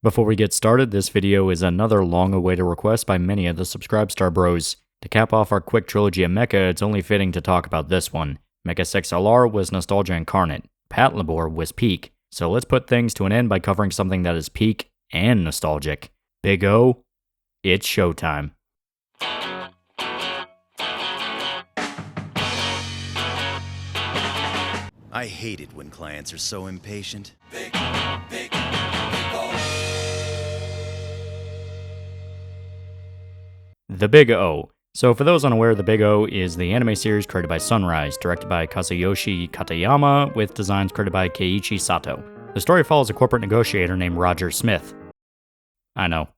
Before we get started, this video is another long-awaited request by many of the Subscribestar bros. To cap off our quick trilogy of mecha, it's only fitting to talk about this one. Mecha 6LR was nostalgia incarnate. Patlabor was peak. So let's put things to an end by covering something that is peak and nostalgic. Big O, it's showtime. I hate it when clients are so impatient. Big O. The Big O. So for those unaware, The Big O is the anime series created by Sunrise, directed by Kazuyoshi Katayama, with designs created by Keiichi Sato. The story follows a corporate negotiator named Roger Smith. I know.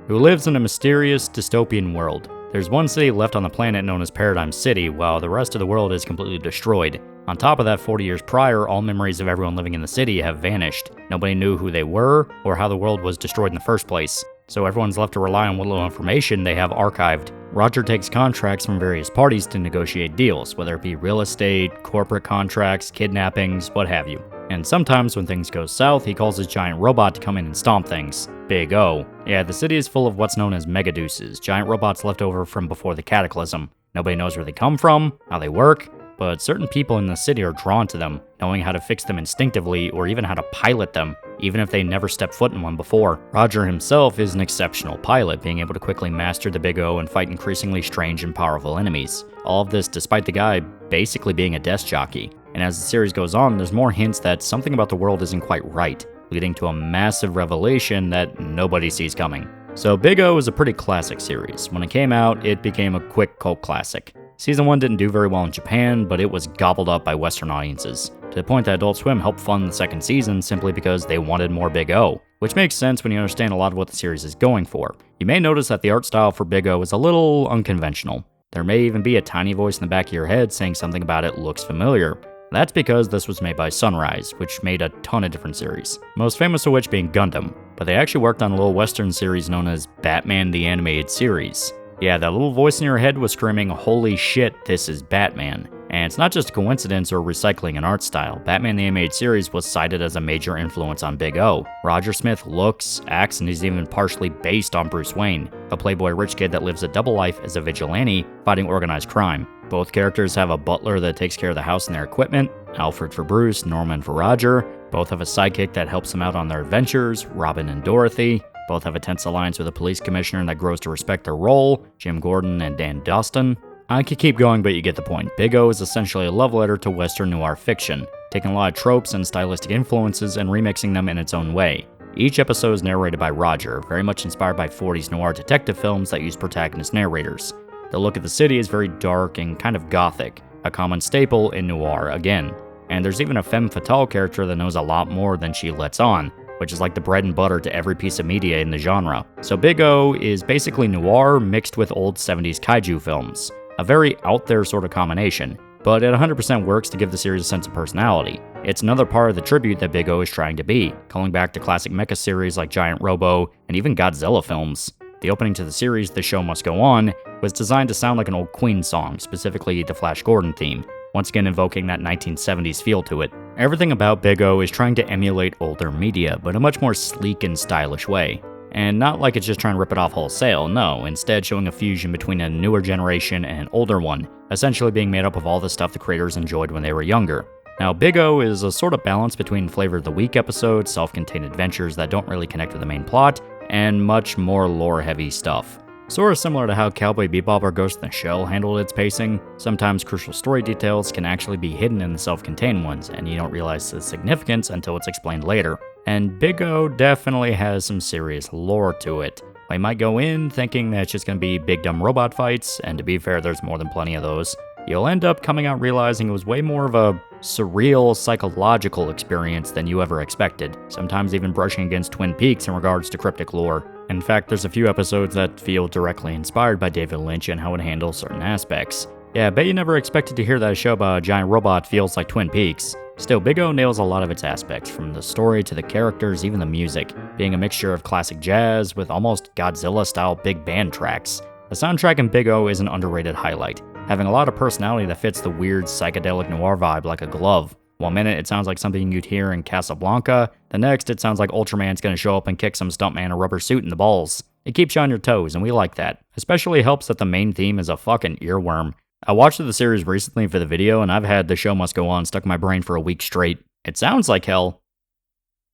Who lives in a mysterious dystopian world. There's one city left on the planet known as Paradigm City, while the rest of the world is completely destroyed. On top of that, 40 years prior, all memories of everyone living in the city have vanished. Nobody knew who they were, or how the world was destroyed in the first place. So everyone's left to rely on what little information they have archived. Roger takes contracts from various parties to negotiate deals, whether it be real estate, corporate contracts, kidnappings, what have you. And sometimes when things go south, he calls his giant robot to come in and stomp things. Big O. Yeah, the city is full of what's known as megadeuces, giant robots left over from before the cataclysm. Nobody knows where they come from, how they work, but certain people in the city are drawn to them, knowing how to fix them instinctively or even how to pilot them, even if they never stepped foot in one before. Roger himself is an exceptional pilot, being able to quickly master the Big O and fight increasingly strange and powerful enemies. All of this despite the guy basically being a desk jockey. And as the series goes on, there's more hints that something about the world isn't quite right, leading to a massive revelation that nobody sees coming. So Big O is a pretty classic series. When it came out, it became a quick cult classic. Season 1 didn't do very well in Japan, but it was gobbled up by Western audiences, to the point that Adult Swim helped fund the second season simply because they wanted more Big O, which makes sense when you understand a lot of what the series is going for. You may notice that the art style for Big O is a little unconventional. There may even be a tiny voice in the back of your head saying something about it looks familiar. That's because this was made by Sunrise, which made a ton of different series, most famous of which being Gundam, but they actually worked on a little Western series known as Batman the Animated Series. Yeah, that little voice in your head was screaming, "Holy shit, this is Batman." And it's not just a coincidence or recycling an art style. Batman the Animated Series was cited as a major influence on Big O. Roger Smith looks, acts, and is even partially based on Bruce Wayne, a playboy rich kid that lives a double life as a vigilante fighting organized crime. Both characters have a butler that takes care of the house and their equipment, Alfred for Bruce, Norman for Roger. Both have a sidekick that helps them out on their adventures, Robin and Dorothy. Both have a tense alliance with a police commissioner that grows to respect their role, Jim Gordon and Dan Dustin. I could keep going, but you get the point. Big O is essentially a love letter to Western noir fiction, taking a lot of tropes and stylistic influences and remixing them in its own way. Each episode is narrated by Roger, very much inspired by 40s noir detective films that use protagonist narrators. The look of the city is very dark and kind of gothic, a common staple in noir again. And there's even a femme fatale character that knows a lot more than she lets on, which is like the bread and butter to every piece of media in the genre. So Big O is basically noir mixed with old 70s kaiju films. A very out there sort of combination, but it 100% works to give the series a sense of personality. It's another part of the tribute that Big O is trying to be, calling back to classic mecha series like Giant Robo and even Godzilla films. The opening to the series, The Show Must Go On, was designed to sound like an old Queen song, specifically the Flash Gordon theme, once again invoking that 1970s feel to it. Everything about Big O is trying to emulate older media, but in a much more sleek and stylish way. And not like it's just trying to rip it off wholesale, no, instead showing a fusion between a newer generation and an older one, essentially being made up of all the stuff the creators enjoyed when they were younger. Now, Big O is a sort of balance between Flavor of the Week episodes, self-contained adventures that don't really connect with the main plot, and much more lore-heavy stuff. Sort of similar to how Cowboy Bebop or Ghost in the Shell handled its pacing, sometimes crucial story details can actually be hidden in the self-contained ones, and you don't realize the significance until it's explained later. And Big O definitely has some serious lore to it. I might go in thinking that it's just going to be big dumb robot fights, and to be fair, there's more than plenty of those. You'll end up coming out realizing it was way more of a surreal psychological experience than you ever expected, sometimes even brushing against Twin Peaks in regards to cryptic lore. In fact, there's a few episodes that feel directly inspired by David Lynch and how it handles certain aspects. Yeah, I bet you never expected to hear that a show about a giant robot feels like Twin Peaks. Still, Big O nails a lot of its aspects, from the story to the characters, even the music, being a mixture of classic jazz with almost Godzilla-style big band tracks. The soundtrack in Big O is an underrated highlight, having a lot of personality that fits the weird psychedelic noir vibe like a glove. One minute it sounds like something you'd hear in Casablanca, the next it sounds like Ultraman's gonna show up and kick some stuntman a rubber suit in the balls. It keeps you on your toes, and we like that. Especially helps that the main theme is a fucking earworm. I watched the series recently for the video, and I've had The Show Must Go On stuck in my brain for a week straight. It sounds like hell,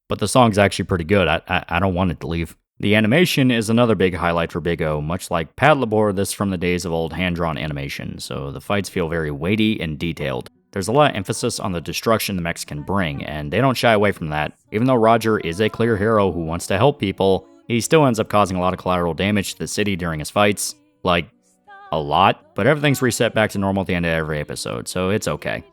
but the song's actually pretty good. I don't want it to leave. The animation is another big highlight for Big O. Much like Paddleboard, this is from the days of old hand-drawn animation, so the fights feel very weighty and detailed. There's a lot of emphasis on the destruction the mechs can bring, and they don't shy away from that. Even though Roger is a clear hero who wants to help people, he still ends up causing a lot of collateral damage to the city during his fights. Like, a lot, but everything's reset back to normal at the end of every episode, so it's okay.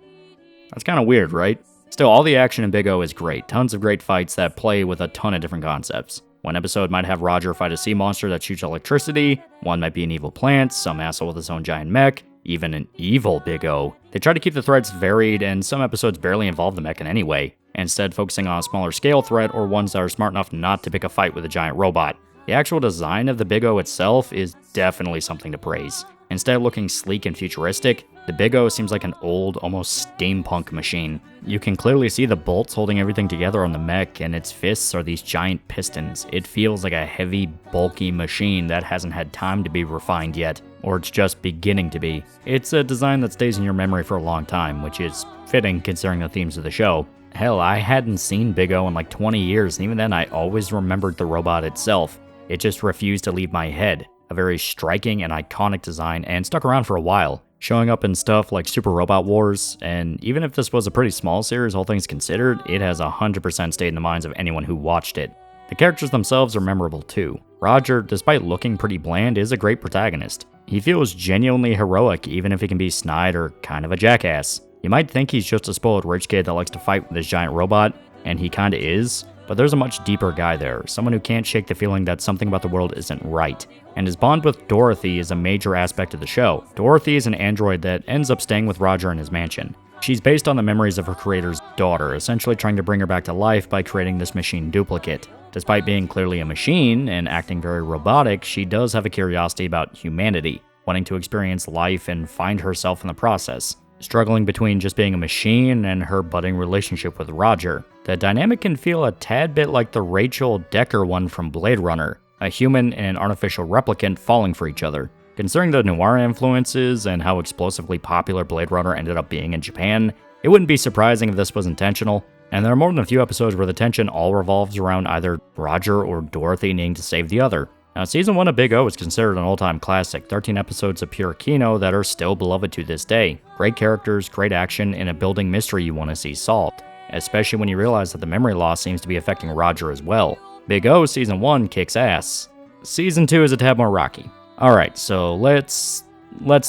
That's kind of weird, right? Still, all the action in Big O is great. Tons of great fights that play with a ton of different concepts. One episode might have Roger fight a sea monster that shoots electricity, one might be an evil plant, some asshole with his own giant mech, even an evil Big O. They try to keep the threats varied, and some episodes barely involve the mech in any way, instead focusing on a smaller scale threat or ones that are smart enough not to pick a fight with a giant robot. The actual design of the Big O itself is definitely something to praise. Instead of looking sleek and futuristic, the Big O seems like an old, almost steampunk machine. You can clearly see the bolts holding everything together on the mech, and its fists are these giant pistons. It feels like a heavy, bulky machine that hasn't had time to be refined yet, or it's just beginning to be. It's a design that stays in your memory for a long time, which is fitting considering the themes of the show. Hell, I hadn't seen Big O in like 20 years, and even then I always remembered the robot itself. It just refused to leave my head. A very striking and iconic design, and stuck around for a while, showing up in stuff like Super Robot Wars, and even if this was a pretty small series, all things considered, it has 100% stayed in the minds of anyone who watched it. The characters themselves are memorable too. Roger, despite looking pretty bland, is a great protagonist. He feels genuinely heroic even if he can be snide or kind of a jackass. You might think he's just a spoiled rich kid that likes to fight with his giant robot, and he kinda is, but there's a much deeper guy there, someone who can't shake the feeling that something about the world isn't right. And his bond with Dorothy is a major aspect of the show. Dorothy is an android that ends up staying with Roger in his mansion. She's based on the memories of her creator's daughter, essentially trying to bring her back to life by creating this machine duplicate. Despite being clearly a machine and acting very robotic, she does have a curiosity about humanity, wanting to experience life and find herself in the process, struggling between just being a machine and her budding relationship with Roger. The dynamic can feel a tad bit like the Rachel Decker one from Blade Runner, a human and an artificial replicant falling for each other. Considering the noir influences and how explosively popular Blade Runner ended up being in Japan, it wouldn't be surprising if this was intentional, and there are more than a few episodes where the tension all revolves around either Roger or Dorothy needing to save the other. Now, Season 1 of Big O is considered an all-time classic, 13 episodes of pure kino that are still beloved to this day. Great characters, great action, and a building mystery you want to see solved, especially when you realize that the memory loss seems to be affecting Roger as well. Big O Season 1 kicks ass. Season 2 is a tad more rocky. Alright, so let's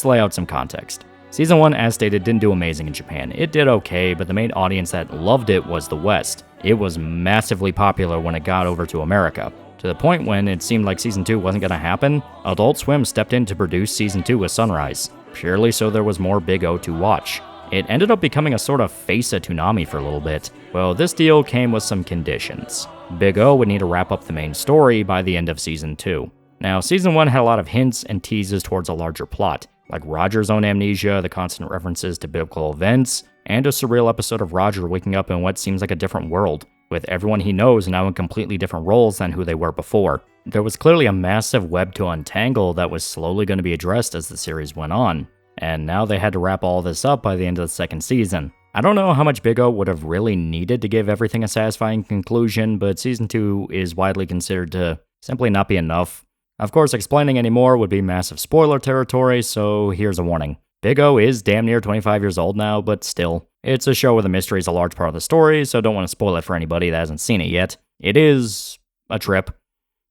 lay out some context. Season 1, as stated, didn't do amazing in Japan. It did okay, but the main audience that loved it was the West. It was massively popular when it got over to America. To the point when it seemed like Season 2 wasn't going to happen, Adult Swim stepped in to produce Season 2 with Sunrise, purely so there was more Big O to watch. It ended up becoming a sort of face of Toonami for a little bit. Well, this deal came with some conditions. Big O would need to wrap up the main story by the end of Season 2. Now, Season 1 had a lot of hints and teases towards a larger plot, like Roger's own amnesia, the constant references to biblical events, and a surreal episode of Roger waking up in what seems like a different world, with everyone he knows now in completely different roles than who they were before. There was clearly a massive web to untangle that was slowly going to be addressed as the series went on, and now they had to wrap all this up by the end of the second season. I don't know how much Big O would have really needed to give everything a satisfying conclusion, but Season 2 is widely considered to simply not be enough. Of course, explaining any more would be massive spoiler territory, so here's a warning. Big O is damn near 25 years old now, but still. It's a show where the mystery is a large part of the story, so don't want to spoil it for anybody that hasn't seen it yet. It is a trip,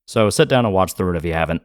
so sit down and watch through it if you haven't.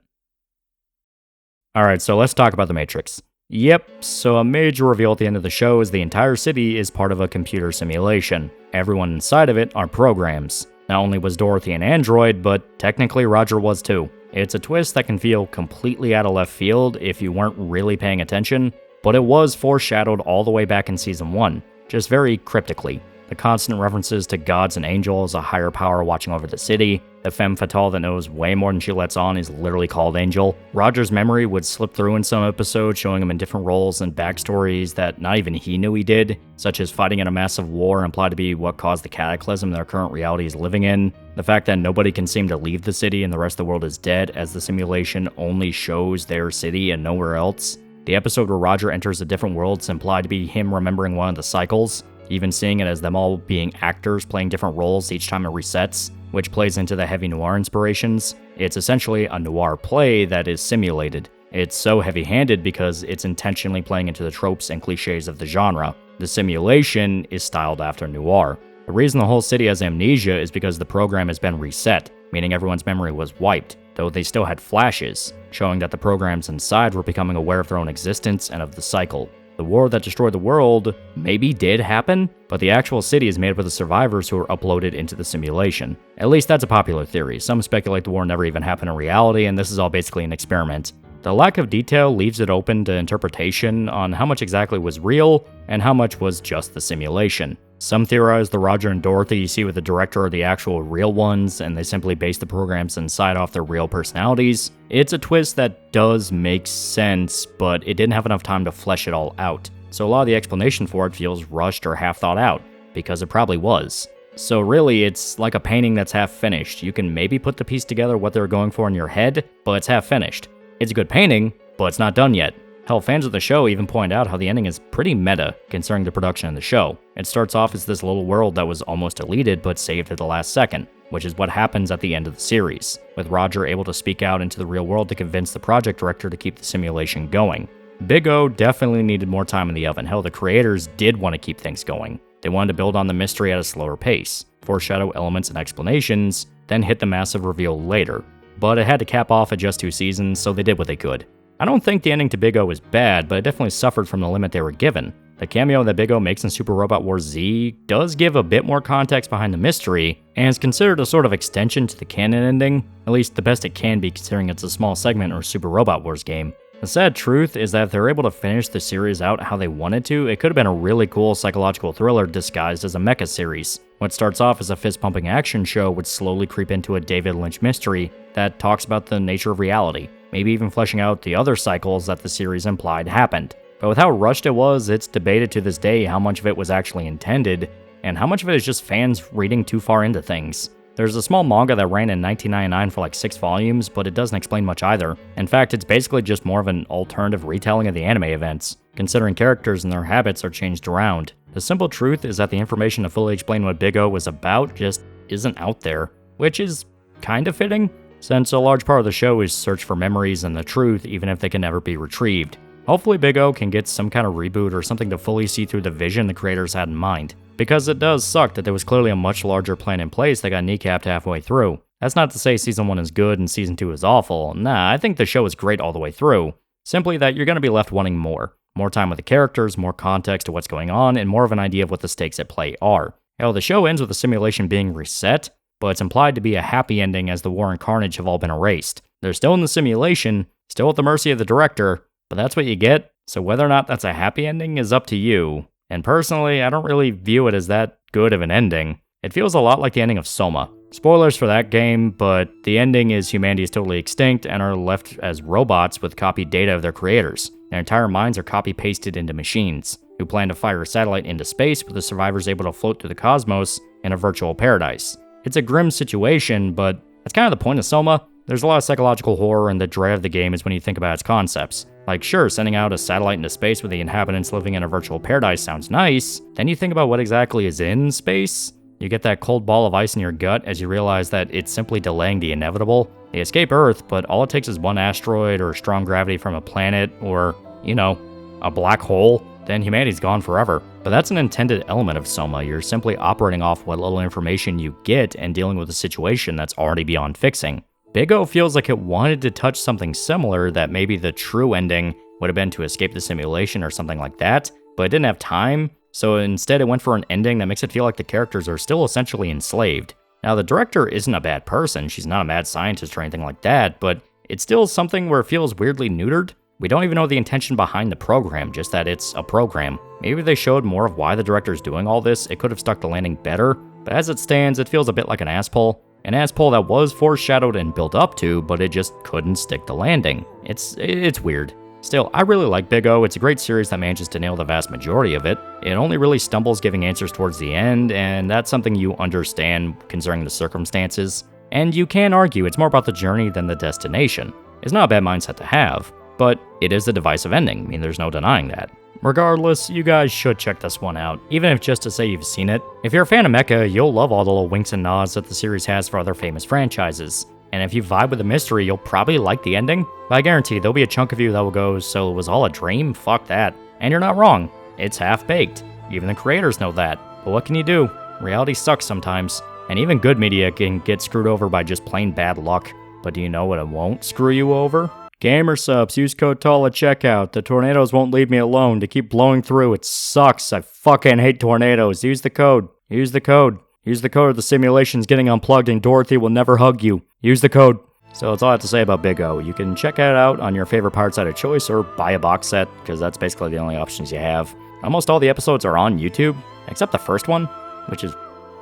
Alright, so let's talk about The Matrix. Yep, so a major reveal at the end of the show is the entire city is part of a computer simulation. Everyone inside of it are programs. Not only was Dorothy an android, but technically Roger was too. It's a twist that can feel completely out of left field if you weren't really paying attention, but it was foreshadowed all the way back in Season 1, just very cryptically. The constant references to gods and angels, a higher power watching over the city, The femme fatale that knows way more than she lets on is literally called Angel. Roger's memory would slip through in some episodes, showing him in different roles and backstories that not even he knew he did, such as fighting in a massive war implied to be what caused the cataclysm their current reality is living in. The fact that nobody can seem to leave the city and the rest of the world is dead, as the simulation only shows their city and nowhere else. The episode where Roger enters a different world is implied to be him remembering one of the cycles, even seeing it as them all being actors playing different roles each time it resets, which plays into the heavy noir inspirations. It's essentially a noir play that is simulated. It's so heavy-handed because it's intentionally playing into the tropes and cliches of the genre. The simulation is styled after noir. The reason the whole city has amnesia is because the program has been reset, meaning everyone's memory was wiped, though they still had flashes, showing that the programs inside were becoming aware of their own existence and of the cycle. The war that destroyed the world maybe did happen, but the actual city is made up of the survivors who were uploaded into the simulation. At least that's a popular theory. Some speculate the war never even happened in reality, and this is all basically an experiment. The lack of detail leaves it open to interpretation on how much exactly was real and how much was just the simulation. Some theorize the Roger and Dorothy you see with the director are the actual real ones, and they simply base the programs inside off their real personalities. It's a twist that does make sense, but it didn't have enough time to flesh it all out. So a lot of the explanation for it feels rushed or half thought out, because it probably was. So really, it's like a painting that's half finished. You can maybe put the piece together what they're going for in your head, but it's half finished. It's a good painting, but it's not done yet. Hell, fans of the show even point out how the ending is pretty meta, concerning the production of the show. It starts off as this little world that was almost deleted but saved at the last second, which is what happens at the end of the series, with Roger able to speak out into the real world to convince the project director to keep the simulation going. Big O definitely needed more time in the oven. Hell, the creators did want to keep things going. They wanted to build on the mystery at a slower pace, foreshadow elements and explanations, then hit the massive reveal later. But it had to cap off at just 2 seasons, so they did what they could. I don't think the ending to Big O is bad, but it definitely suffered from the limit they were given. The cameo that Big O makes in Super Robot Wars Z does give a bit more context behind the mystery, and is considered a sort of extension to the canon ending, at least the best it can be considering it's a small segment or Super Robot Wars game. The sad truth is that if they're able to finish the series out how they wanted to, it could have been a really cool psychological thriller disguised as a mecha series. What starts off as a fist-pumping action show would slowly creep into a David Lynch mystery that talks about the nature of reality, maybe even fleshing out the other cycles that the series implied happened. But with how rushed it was, it's debated to this day how much of it was actually intended, and how much of it is just fans reading too far into things. There's a small manga that ran in 1999 for like 6 volumes, but it doesn't explain much either. In fact, it's basically just more of an alternative retelling of the anime events, considering characters and their habits are changed around. The simple truth is that the information to fully explain what Big O was about just isn't out there, which is kind of fitting, since a large part of the show is search for memories and the truth even if they can never be retrieved. Hopefully Big O can get some kind of reboot or something to fully see through the vision the creators had in mind, because it does suck that there was clearly a much larger plan in place that got kneecapped halfway through. That's not to say Season 1 is good and Season 2 is awful. Nah, I think the show is great all the way through. Simply that you're going to be left wanting more. More time with the characters, more context to what's going on, and more of an idea of what the stakes at play are. Hell, the show ends with the simulation being reset, but it's implied to be a happy ending as the war and carnage have all been erased. They're still in the simulation, still at the mercy of the director, but that's what you get, so whether or not that's a happy ending is up to you. And personally, I don't really view it as that good of an ending. It feels a lot like the ending of Soma. Spoilers for that game, but the ending is humanity is totally extinct and are left as robots with copied data of their creators. Their entire minds are copy-pasted into machines, who plan to fire a satellite into space with the survivors able to float through the cosmos in a virtual paradise. It's a grim situation, but that's kind of the point of Soma. There's a lot of psychological horror, and the dread of the game is when you think about its concepts. Like, sure, sending out a satellite into space with the inhabitants living in a virtual paradise sounds nice. Then you think about what exactly is in space. You get that cold ball of ice in your gut as you realize that it's simply delaying the inevitable. They escape Earth, but all it takes is one asteroid or strong gravity from a planet or, a black hole. Then humanity's gone forever. But that's an intended element of Soma. You're simply operating off what little information you get and dealing with a situation that's already beyond fixing. Big O feels like it wanted to touch something similar, that maybe the true ending would have been to escape the simulation or something like that, but it didn't have time, so instead it went for an ending that makes it feel like the characters are still essentially enslaved. Now, the director isn't a bad person, she's not a mad scientist or anything like that, but it's still something where it feels weirdly neutered. We don't even know the intention behind the program, just that it's a program. Maybe they showed more of why the director's doing all this, it could have stuck the landing better, but as it stands, it feels a bit like an ass pull. An ass pull that was foreshadowed and built up to, but it just couldn't stick the landing. It's weird. Still, I really like Big O. It's a great series that manages to nail the vast majority of it. It only really stumbles giving answers towards the end, and that's something you understand considering the circumstances. And you can argue it's more about the journey than the destination. It's not a bad mindset to have, but it is a divisive ending. I mean, there's no denying that. Regardless, you guys should check this one out, even if just to say you've seen it. If you're a fan of mecha, you'll love all the little winks and nods that the series has for other famous franchises. And if you vibe with the mystery, you'll probably like the ending. But I guarantee there'll be a chunk of you that will go, so it was all a dream? Fuck that. And you're not wrong. It's half-baked. Even the creators know that. But what can you do? Reality sucks sometimes. And even good media can get screwed over by just plain bad luck. But do you know what it won't screw you over? Gamer subs, use code TAL at checkout. The tornadoes won't leave me alone. They keep blowing through. It sucks. I fucking hate tornadoes. Use the code. Use the code. Use the code or the simulation's getting unplugged and Dorothy will never hug you. Use the code. So that's all I have to say about Big O. You can check it out on your favorite parts out of choice or buy a box set, because that's basically the only options you have. Almost all the episodes are on YouTube, except the first one, which is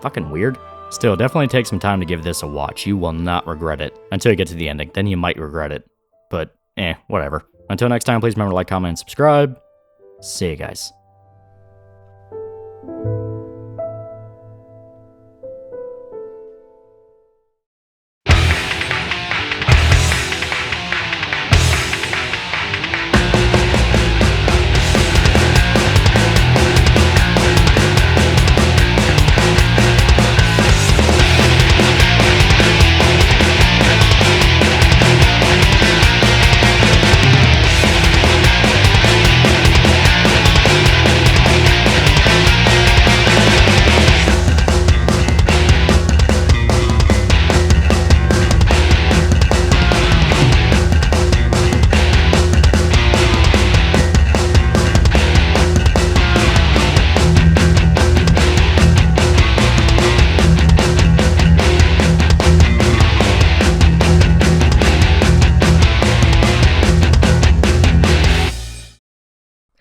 fucking weird. Still, definitely take some time to give this a watch. You will not regret it. Until you get to the ending, then you might regret it. But, whatever. Until next time, please remember to like, comment, and subscribe. See you guys.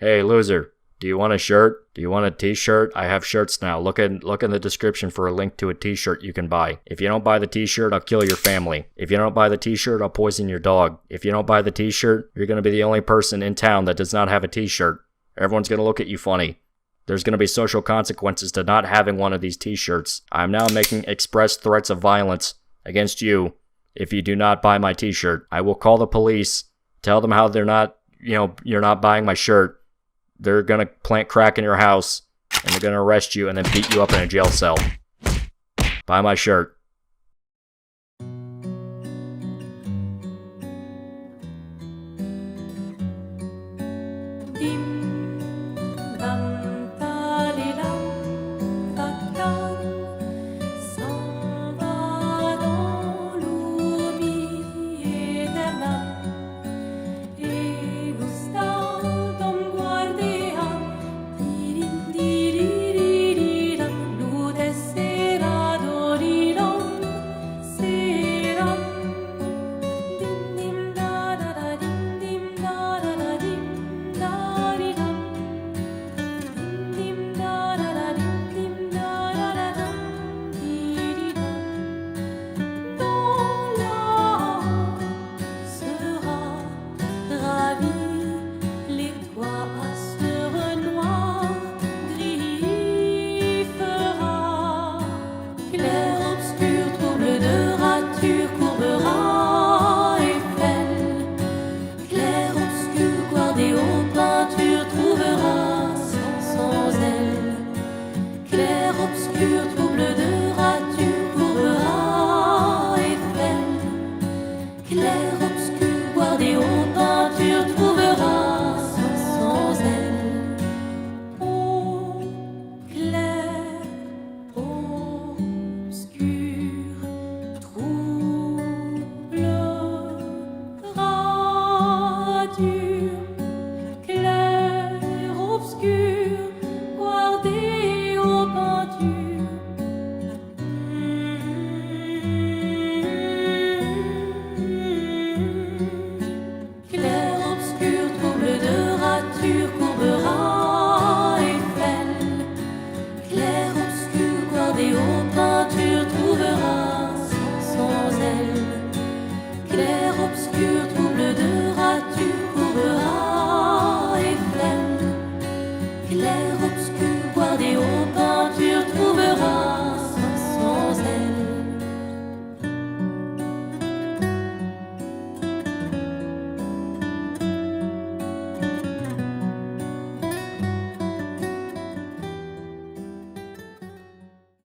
Hey, loser, do you want a shirt? Do you want a t-shirt? I have shirts now. Look in the description for a link to a t-shirt you can buy. If you don't buy the t-shirt, I'll kill your family. If you don't buy the t-shirt, I'll poison your dog. If you don't buy the t-shirt, you're going to be the only person in town that does not have a t-shirt. Everyone's going to look at you funny. There's going to be social consequences to not having one of these t-shirts. I'm now making express threats of violence against you if you do not buy my t-shirt. I will call the police, tell them how you're not buying my shirt. They're gonna plant crack in your house, and they're gonna arrest you and then beat you up in a jail cell. Buy my shirt. Clair.